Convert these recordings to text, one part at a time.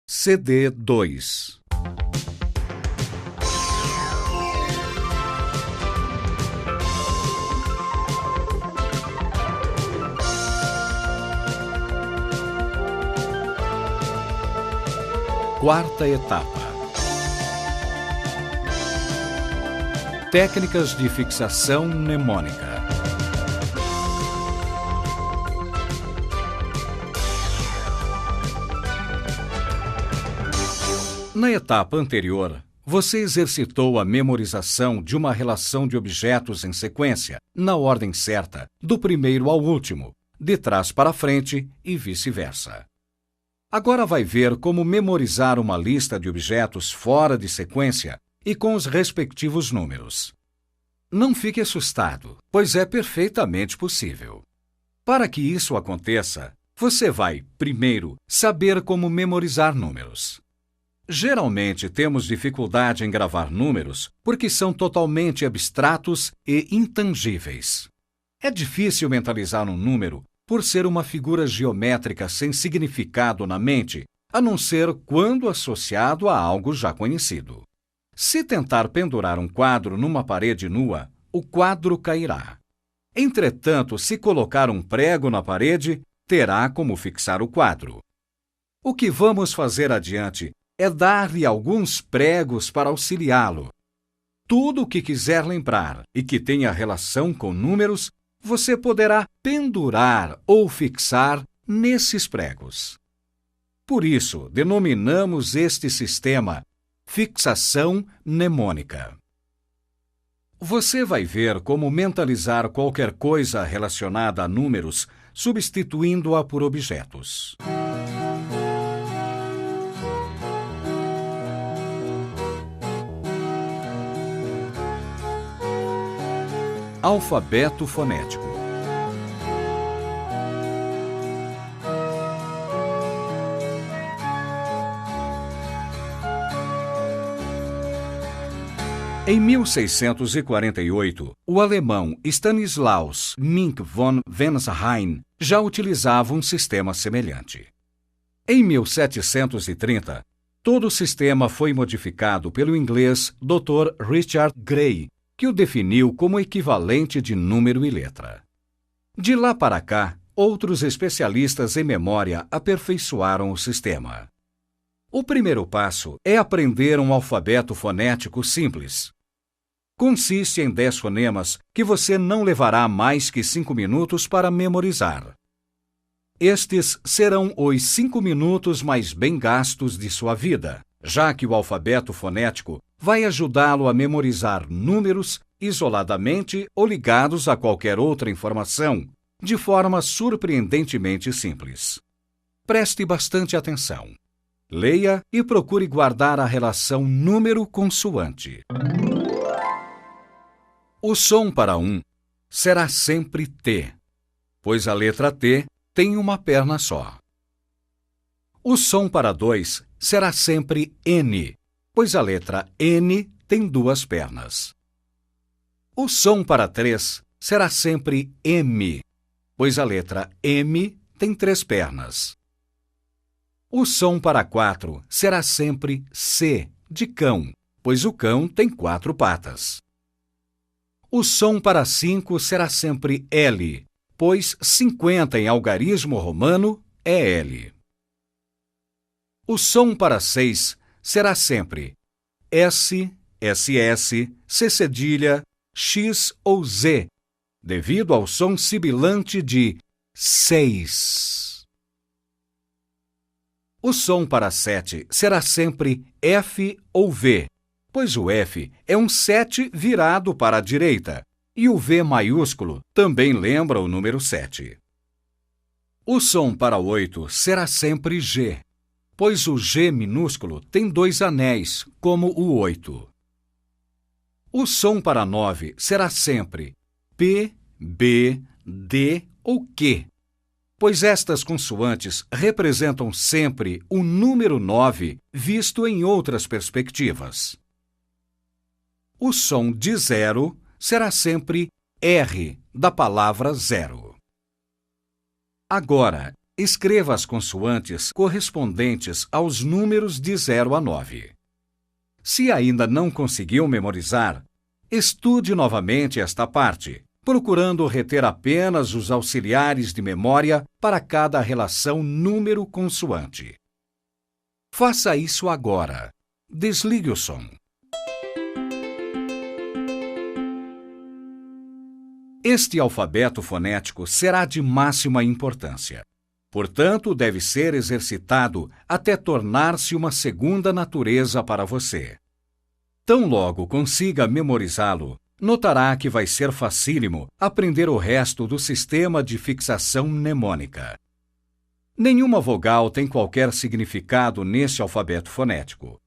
CD2. Quarta etapa. Técnicas de fixação mnemônica. Na etapa anterior, você exercitou a memorização de uma relação de objetos em sequência, na ordem certa, do primeiro ao último, de trás para frente e vice-versa. Agora vai ver como memorizar uma lista de objetos fora de sequência e com os respectivos números. Não fique assustado, pois é perfeitamente possível. Para que isso aconteça, você vai, primeiro, saber como memorizar números. Geralmente temos dificuldade em gravar números porque são totalmente abstratos e intangíveis. É difícil mentalizar um número por ser uma figura geométrica sem significado na mente, a não ser quando associado a algo já conhecido. Se tentar pendurar um quadro numa parede nua, o quadro cairá. Entretanto, se colocar um prego na parede, terá como fixar o quadro. O que vamos fazer adiante é dar-lhe alguns pregos para auxiliá-lo. Tudo o que quiser lembrar e que tenha relação com números, você poderá pendurar ou fixar nesses pregos. Por isso, denominamos este sistema fixação mnemônica. Você vai ver como mentalizar qualquer coisa relacionada a números, substituindo-a por objetos. Alfabeto fonético. Em 1648, o alemão Stanislaus Mink von Wensheim já utilizava um sistema semelhante. Em 1730, todo o sistema foi modificado pelo inglês Dr. Richard Gray, que o definiu como equivalente de número e letra. De lá para cá, outros especialistas em memória aperfeiçoaram o sistema. O primeiro passo é aprender um alfabeto fonético simples. Consiste em 10 fonemas que você não levará mais que 5 minutos para memorizar. Estes serão os 5 minutos mais bem gastos de sua vida, já que o alfabeto fonético vai ajudá-lo a memorizar números isoladamente ou ligados a qualquer outra informação, de forma surpreendentemente simples. Preste bastante atenção. Leia e procure guardar a relação número-consoante. O som para um será sempre T, pois a letra T tem uma perna só. O som para 2 será sempre N, pois a letra N tem 2 pernas. O som para 3 será sempre M, pois a letra M tem 3 pernas. O som para 4 será sempre C, de cão, pois o cão tem 4 patas. O som para 5 será sempre L, pois 50 em algarismo romano é L. O som para 6 será sempre S, SS, C cedilha, X ou Z, devido ao som sibilante de 6. O som para 7 será sempre F ou V, pois o F é um 7 virado para a direita, e o V maiúsculo também lembra o número 7. O som para 8 será sempre G, pois o G minúsculo tem 2 anéis, como o 8. O som para 9 será sempre P, B, D ou Q, pois estas consoantes representam sempre o número 9 visto em outras perspectivas. O som de 0 será sempre R, da palavra zero. Agora, Escreva as consoantes correspondentes aos números de 0 a 9. Se ainda não conseguiu memorizar, estude novamente esta parte, procurando reter apenas os auxiliares de memória para cada relação número-consoante. Faça isso agora. Desligue o som. Este alfabeto fonético será de máxima importância. Portanto, deve ser exercitado até tornar-se uma segunda natureza para você. Tão logo consiga memorizá-lo, notará que vai ser facílimo aprender o resto do sistema de fixação mnemônica. Nenhuma vogal tem qualquer significado nesse alfabeto fonético.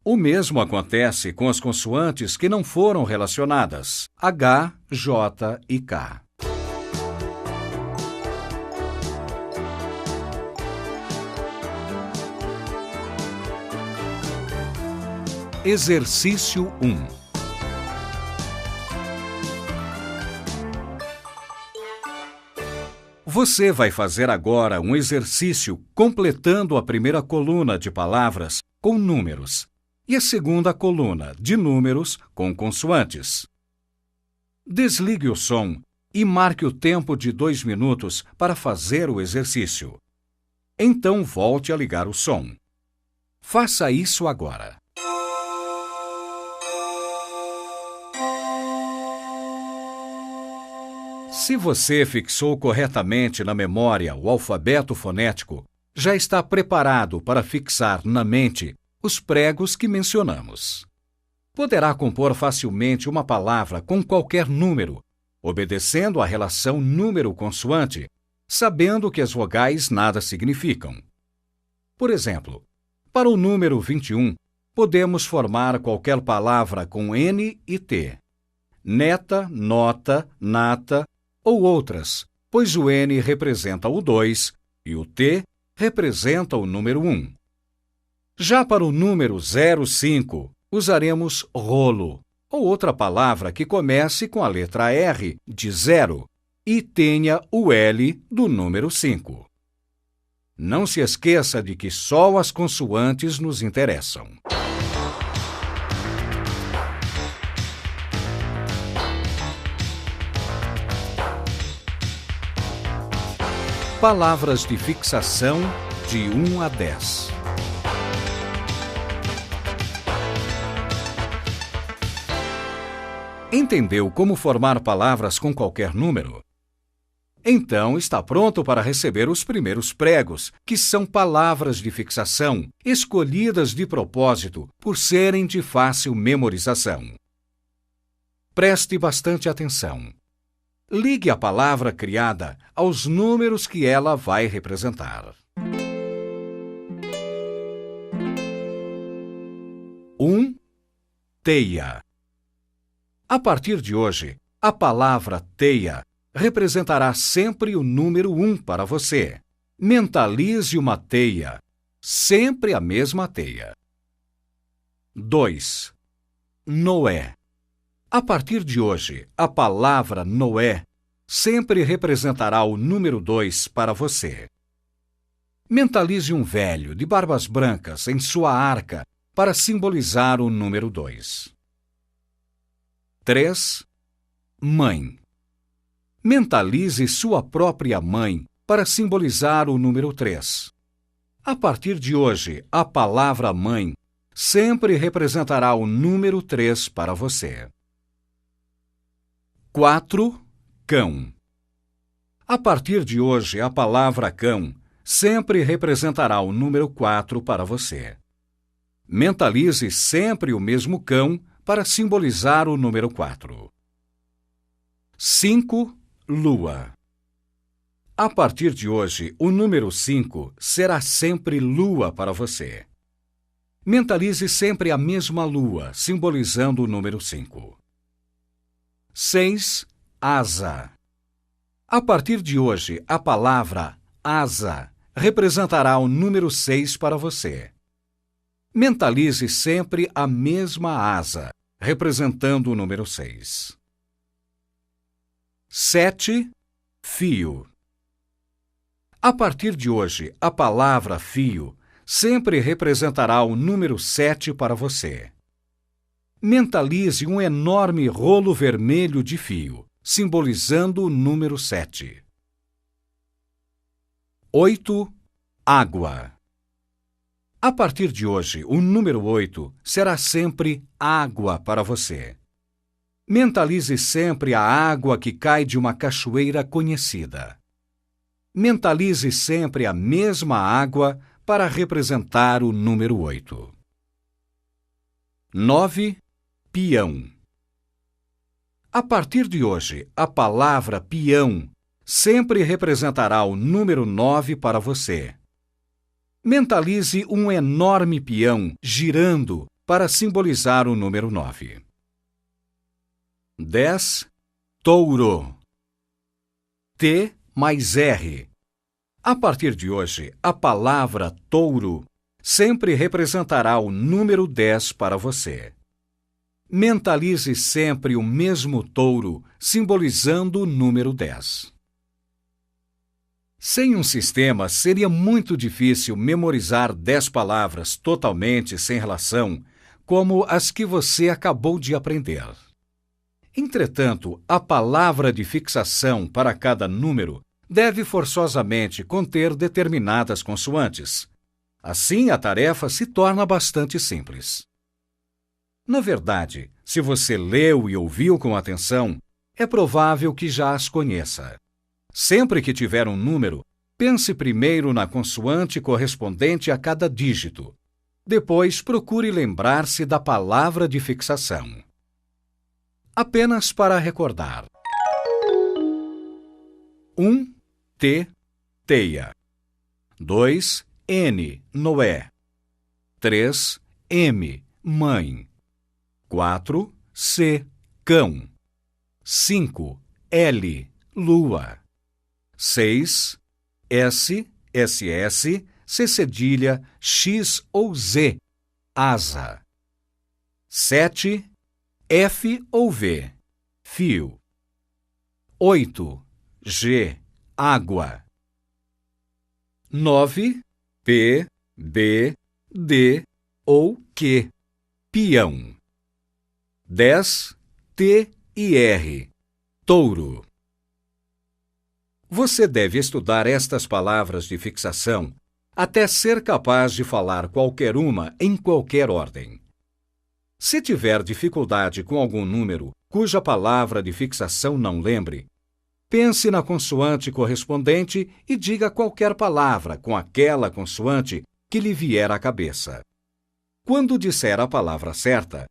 O mesmo acontece com as consoantes que não foram relacionadas, H, J e K. Exercício 1. Você vai fazer agora um exercício completando a primeira coluna de palavras com números e a segunda coluna de números com consoantes. Desligue o som e marque o tempo de 2 minutos para fazer o exercício. Então volte a ligar o som. Faça isso agora. Se você fixou corretamente na memória o alfabeto fonético, já está preparado para fixar na mente os pregos que mencionamos. Poderá compor facilmente uma palavra com qualquer número, obedecendo à relação número-consoante, sabendo que as vogais nada significam. Por exemplo, para o número 21, podemos formar qualquer palavra com N e T. Neta, nota, nata ou outras, pois o N representa o 2 e o T representa o número 1. Já para o número 05, usaremos rolo, ou outra palavra que comece com a letra R de 0 e tenha o L do número 5. Não se esqueça de que só as consoantes nos interessam. Palavras de fixação de 1 a 10. Entendeu como formar palavras com qualquer número? Então está pronto para receber os primeiros pregos, que são palavras de fixação, escolhidas de propósito por serem de fácil memorização. Preste bastante atenção. Ligue a palavra criada aos números que ela vai representar. 1. Teia. A partir de hoje, a palavra teia representará sempre o número 1 para você. Mentalize uma teia, sempre a mesma teia. 2. Noé. A partir de hoje, a palavra Noé sempre representará o número 2 para você. Mentalize um velho de barbas brancas em sua arca para simbolizar o número 2. 3. Mãe. Mentalize sua própria mãe para simbolizar o número 3. A partir de hoje, a palavra mãe sempre representará o número 3 para você. 4. Cão. A partir de hoje, a palavra cão sempre representará o número 4 para você. Mentalize sempre o mesmo cão para simbolizar o número 4. 5. Lua. A partir de hoje, o número 5 será sempre lua para você. Mentalize sempre a mesma lua, simbolizando o número 5. 6. Asa. A partir de hoje, a palavra asa representará o número 6 para você. Mentalize sempre a mesma asa, representando o número 6. 7. Fio. A partir de hoje, a palavra fio sempre representará o número 7 para você. Mentalize um enorme rolo vermelho de fio, simbolizando o número 7. 8. Água. A partir de hoje, o número 8 será sempre água para você. Mentalize sempre a água que cai de uma cachoeira conhecida. Mentalize sempre a mesma água para representar o número 8. 9. Peão. A partir de hoje, a palavra peão sempre representará o número 9 para você. Mentalize um enorme peão girando para simbolizar o número 9. 10. Touro. T mais R. A partir de hoje, a palavra touro sempre representará o número 10 para você. Mentalize sempre o mesmo touro, simbolizando o número 10. Sem um sistema, seria muito difícil memorizar 10 palavras totalmente sem relação, como as que você acabou de aprender. Entretanto, a palavra de fixação para cada número deve forçosamente conter determinadas consoantes. Assim, a tarefa se torna bastante simples. Na verdade, se você leu e ouviu com atenção, é provável que já as conheça. Sempre que tiver um número, pense primeiro na consoante correspondente a cada dígito. Depois, procure lembrar-se da palavra de fixação. Apenas para recordar. 1. T. Teia. 2. N. Noé. 3. M. Mãe. 4. C. Cão. 5. L. Lua. 6. S. SS. C cedilha, X ou Z. Asa. 7. F ou V. Fio. 8. G. Água. 9. P. B. D ou Q. Peão. 10. T e R. Touro. Você deve estudar estas palavras de fixação até ser capaz de falar qualquer uma em qualquer ordem. Se tiver dificuldade com algum número cuja palavra de fixação não lembre, pense na consoante correspondente e diga qualquer palavra com aquela consoante que lhe vier à cabeça. Quando disser a palavra certa,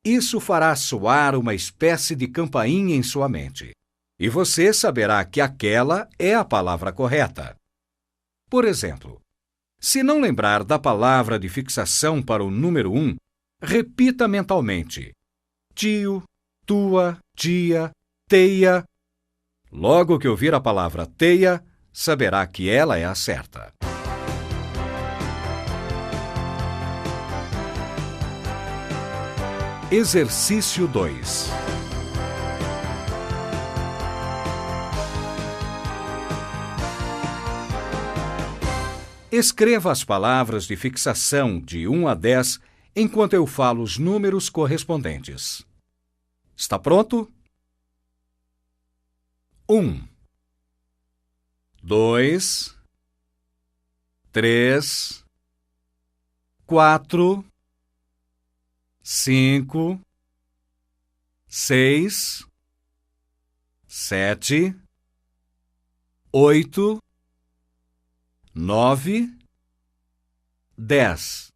isso fará soar uma espécie de campainha em sua mente, e você saberá que aquela é a palavra correta. Por exemplo, se não lembrar da palavra de fixação para o número 1, repita mentalmente: tio, tua, tia, teia. Logo que ouvir a palavra teia, saberá que ela é a certa. Exercício 2. Escreva as palavras de fixação de 1 a 10 enquanto eu falo os números correspondentes. Está pronto? 1. 2. 3. 4. 5. 6. 7. 8. 9. 10.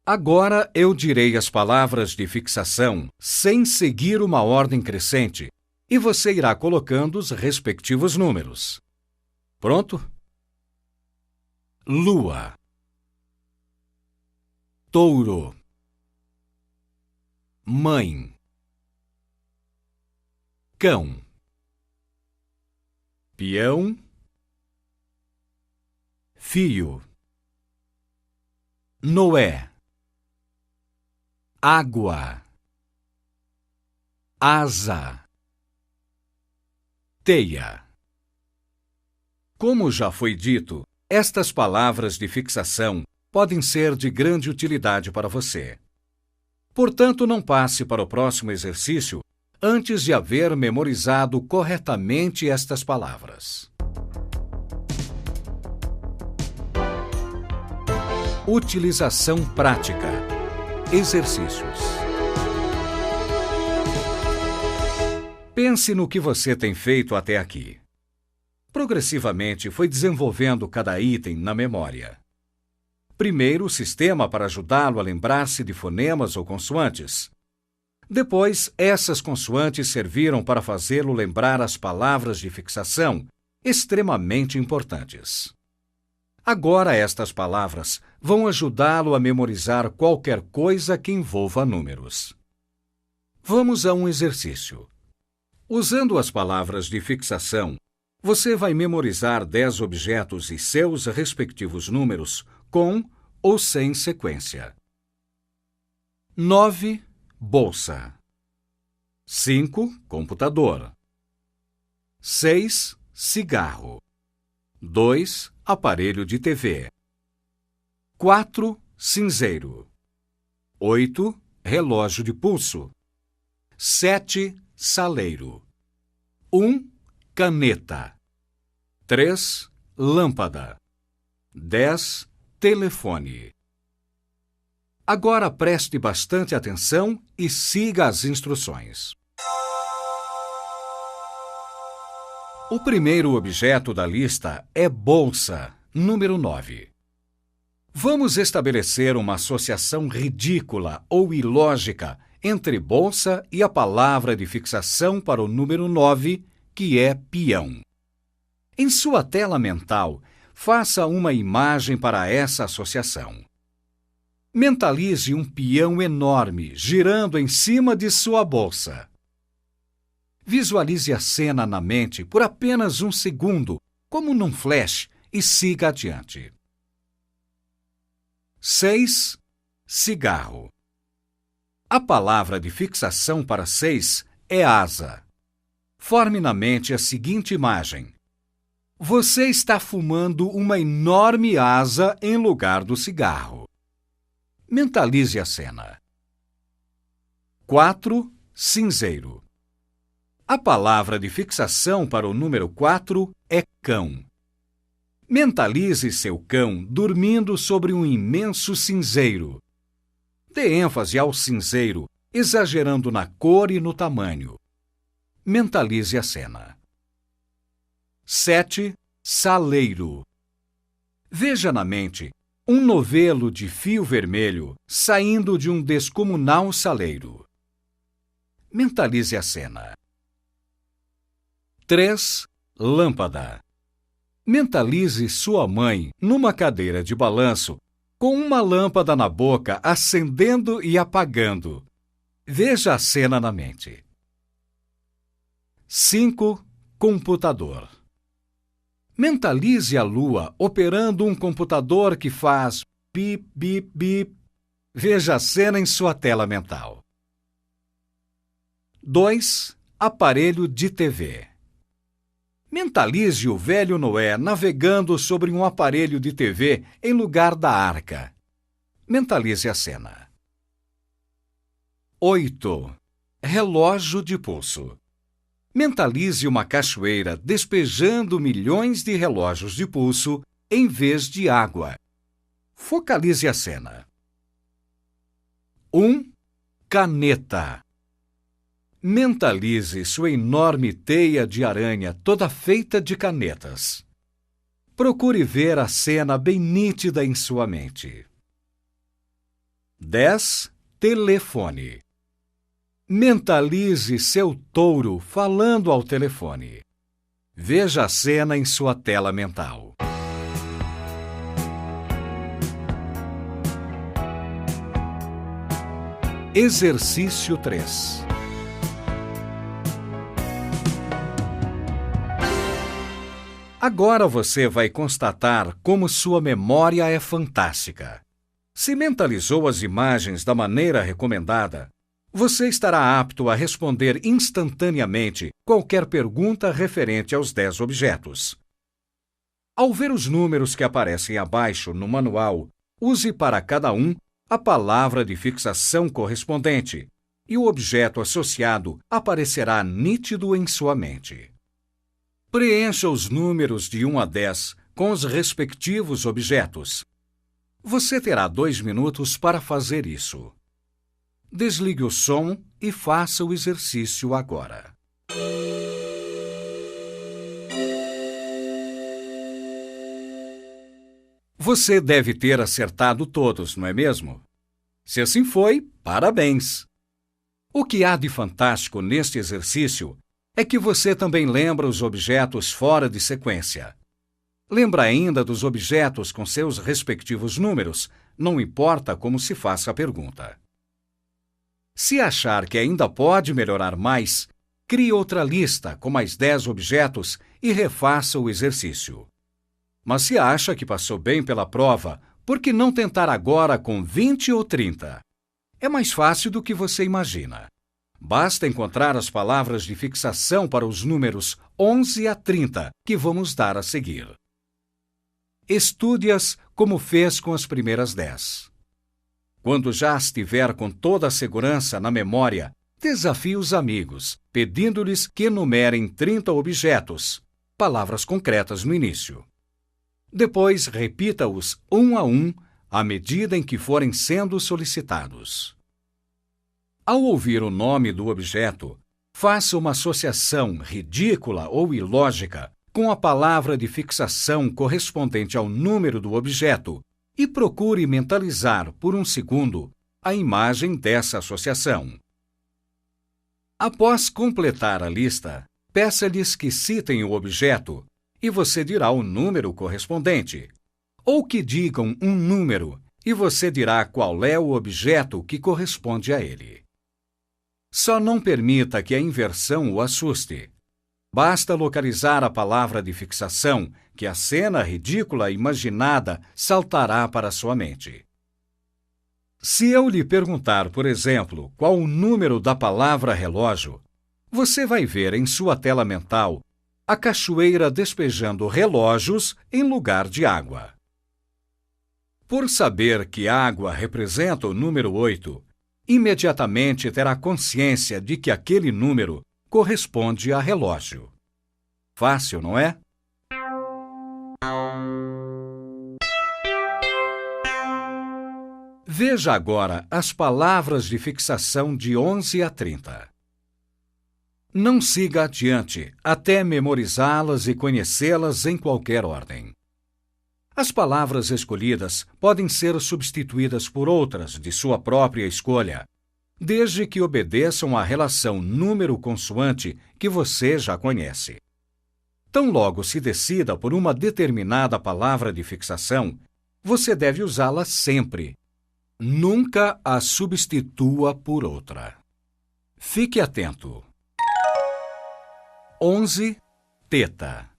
Agora eu direi as palavras de fixação sem seguir uma ordem crescente e você irá colocando os respectivos números. Pronto? Lua. Touro. Mãe. Cão. Peão. Fio. Noé. Água. Asa. Teia. Como já foi dito, estas palavras de fixação podem ser de grande utilidade para você. Portanto, não passe para o próximo exercício antes de haver memorizado corretamente estas palavras. Utilização prática. Exercícios. Pense no que você tem feito até aqui. Progressivamente foi desenvolvendo cada item na memória. Primeiro, o sistema para ajudá-lo a lembrar-se de fonemas ou consoantes. Depois, essas consoantes serviram para fazê-lo lembrar as palavras de fixação, extremamente importantes. Agora, estas palavras vão ajudá-lo a memorizar qualquer coisa que envolva números. Vamos a um exercício. Usando as palavras de fixação, você vai memorizar 10 objetos e seus respectivos números com ou sem sequência. 9. Bolsa. 5. Computador. 6. Cigarro. 2. Aparelho de TV. 4. Cinzeiro. 8. Relógio de pulso. 7. Saleiro. 1. Caneta. 3. Lâmpada. 10. Telefone. Agora preste bastante atenção e siga as instruções. O primeiro objeto da lista é bolsa, número 9. Vamos estabelecer uma associação ridícula ou ilógica entre bolsa e a palavra de fixação para o número 9, que é peão. Em sua tela mental, faça uma imagem para essa associação. Mentalize um peão enorme girando em cima de sua bolsa. Visualize a cena na mente por apenas um segundo, como num flash, e siga adiante. 6. Cigarro. A palavra de fixação para 6 é asa. Forme na mente a seguinte imagem. Você está fumando uma enorme asa em lugar do cigarro. Mentalize a cena. 4. Cinzeiro. A palavra de fixação para o número 4 é cão. Mentalize seu cão dormindo sobre um imenso cinzeiro. Dê ênfase ao cinzeiro, exagerando na cor e no tamanho. Mentalize a cena. 7. Saleiro. Veja na mente um novelo de fio vermelho saindo de um descomunal saleiro. Mentalize a cena. 3. Lâmpada. Mentalize sua mãe numa cadeira de balanço com uma lâmpada na boca acendendo e apagando. Veja a cena na mente. 5. Computador. Mentalize a lua operando um computador que faz bip, bip, bip. Veja a cena em sua tela mental. 2. Aparelho de TV. Mentalize o velho Noé navegando sobre um aparelho de TV em lugar da arca. Mentalize a cena. 8. Relógio de pulso. Mentalize uma cachoeira despejando milhões de relógios de pulso em vez de água. Focalize a cena. 1. Caneta. Mentalize sua enorme teia de aranha toda feita de canetas. Procure ver a cena bem nítida em sua mente. 10. Telefone. Mentalize seu touro falando ao telefone. Veja a cena em sua tela mental. Exercício 3. Agora você vai constatar como sua memória é fantástica. Se mentalizou as imagens da maneira recomendada, você estará apto a responder instantaneamente qualquer pergunta referente aos 10 objetos. Ao ver os números que aparecem abaixo no manual, use para cada um a palavra de fixação correspondente e o objeto associado aparecerá nítido em sua mente. Preencha os números de 1 a 10 com os respectivos objetos. Você terá 2 minutos para fazer isso. Desligue o som e faça o exercício agora. Você deve ter acertado todos, não é mesmo? Se assim foi, parabéns! O que há de fantástico neste exercício é que você também lembra os objetos fora de sequência. Lembra ainda dos objetos com seus respectivos números, não importa como se faça a pergunta. Se achar que ainda pode melhorar mais, crie outra lista com mais 10 objetos e refaça o exercício. Mas se acha que passou bem pela prova, por que não tentar agora com 20 ou 30? É mais fácil do que você imagina. Basta encontrar as palavras de fixação para os números 11 a 30 que vamos dar a seguir. Estude-as como fez com as primeiras 10. Quando já estiver com toda a segurança na memória, desafie os amigos, pedindo-lhes que enumerem 30 objetos, palavras concretas no início. Depois, repita-os um a um, à medida em que forem sendo solicitados. Ao ouvir o nome do objeto, faça uma associação ridícula ou ilógica com a palavra de fixação correspondente ao número do objeto e procure mentalizar por um segundo a imagem dessa associação. Após completar a lista, peça-lhes que citem o objeto e você dirá o número correspondente, ou que digam um número e você dirá qual é o objeto que corresponde a ele. Só não permita que a inversão o assuste. Basta localizar a palavra de fixação que a cena ridícula imaginada saltará para sua mente. Se eu lhe perguntar, por exemplo, qual o número da palavra relógio, você vai ver em sua tela mental a cachoeira despejando relógios em lugar de água. Por saber que água representa o número 8, imediatamente terá consciência de que aquele número corresponde a relógio. Fácil, não é? Veja agora as palavras de fixação de 11 a 30. Não siga adiante até memorizá-las e conhecê-las em qualquer ordem. As palavras escolhidas podem ser substituídas por outras de sua própria escolha, desde que obedeçam à relação número-consoante que você já conhece. Tão logo se decida por uma determinada palavra de fixação, você deve usá-la sempre. Nunca a substitua por outra. Fique atento. 11, teta.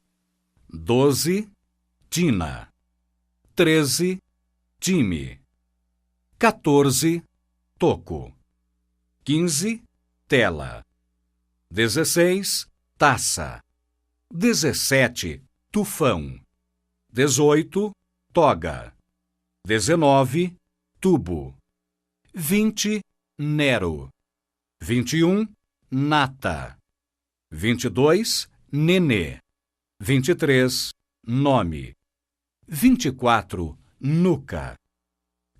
12, tina. 13, time. 14, toco. 15, tela. 16, taça. 17, tufão. 18, toga. 19, tubo. 20, nero. 21, nata. 22, nenê. 23, nome. 24, nuca.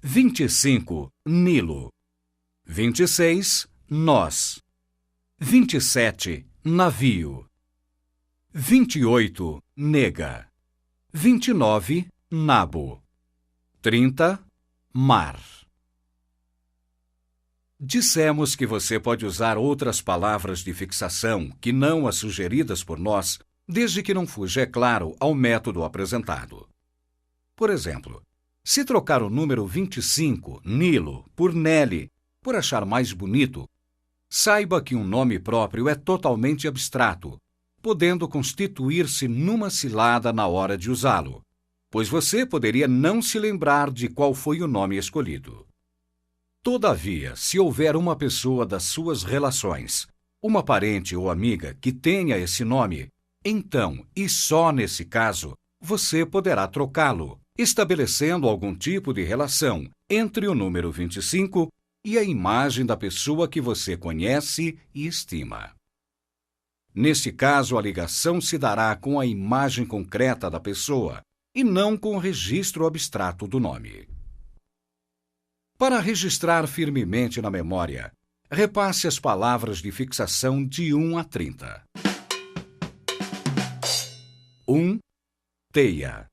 25, Nilo. 26, nós. 27, navio. 28, nega. 29, nabo. 30, mar. Dissemos que você pode usar outras palavras de fixação que não as sugeridas por nós, desde que não fuja, é claro, ao método apresentado. Por exemplo, se trocar o número 25, Nilo, por Nelly, por achar mais bonito, saiba que um nome próprio é totalmente abstrato, podendo constituir-se numa cilada na hora de usá-lo, pois você poderia não se lembrar de qual foi o nome escolhido. Todavia, se houver uma pessoa das suas relações, uma parente ou amiga que tenha esse nome, então, e só nesse caso, você poderá trocá-lo, estabelecendo algum tipo de relação entre o número 25 e a imagem da pessoa que você conhece e estima. Neste caso, a ligação se dará com a imagem concreta da pessoa e não com o registro abstrato do nome. Para registrar firmemente na memória, repasse as palavras de fixação de 1 a 30. 1. Teia.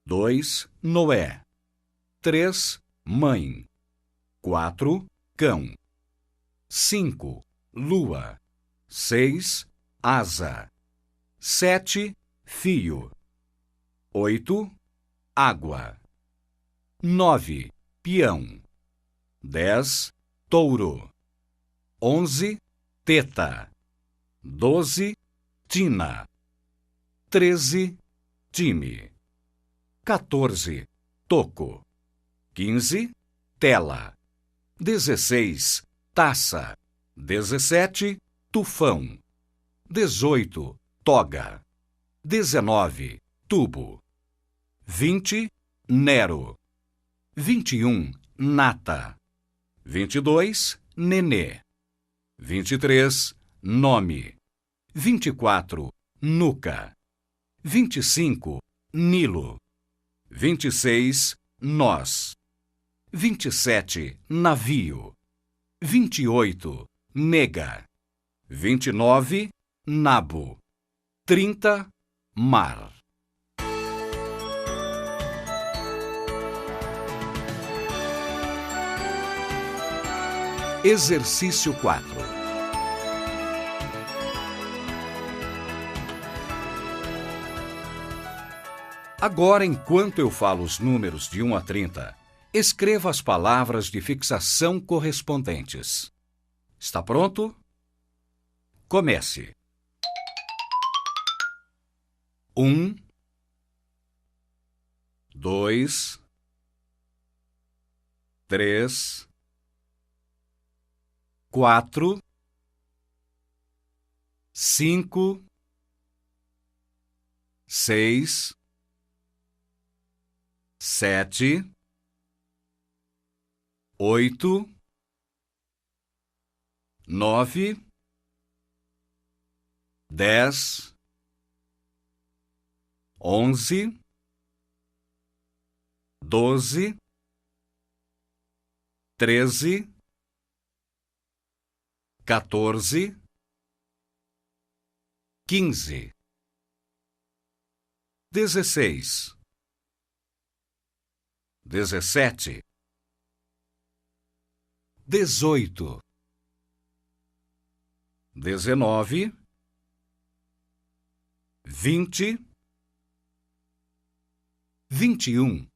2. Noé. 3. Mãe. 4. Cão. 5. Lua. 6. Asa. 7. Fio. 8. Água. 9. Peão. 10. Touro. 11. Teta. 12. Tina. 13. Time. 14. Toco. 15. Tela. 16. Taça. 17. Tufão. 18. Toga. 19. Tubo. 20. Nero. 21. Nata. 22. Nenê. 23. Nome. 24. Nuca. 25. Nilo. 26. Nós. 27. Navio. 28. Nega. 29. Nabo. 30. Mar. Exercício 4. Agora, enquanto eu falo os números de 1 a 30, escreva as palavras de fixação correspondentes. Está pronto? Comece. 1, 2, 3, 4, 5, 6, 7, 8, 9, 10, 11, 12, 13, 14, 15, 16, 17, 18, 19, 20, 21,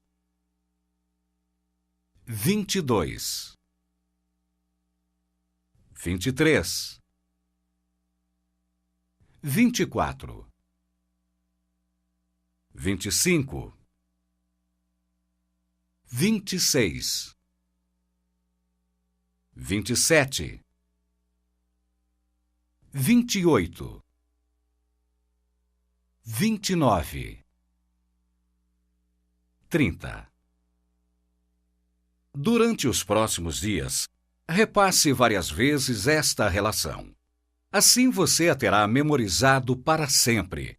22, 23, 24, 25, 26, 27, 28, 29, 30. Durante os próximos dias, repasse várias vezes esta relação. Assim você a terá memorizado para sempre.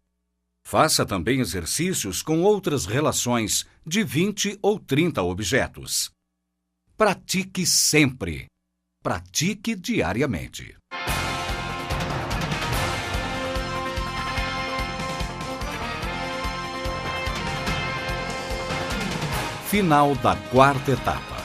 Faça também exercícios com outras relações de 20 ou 30 objetos. Pratique sempre. Pratique diariamente. Final da 4ª etapa.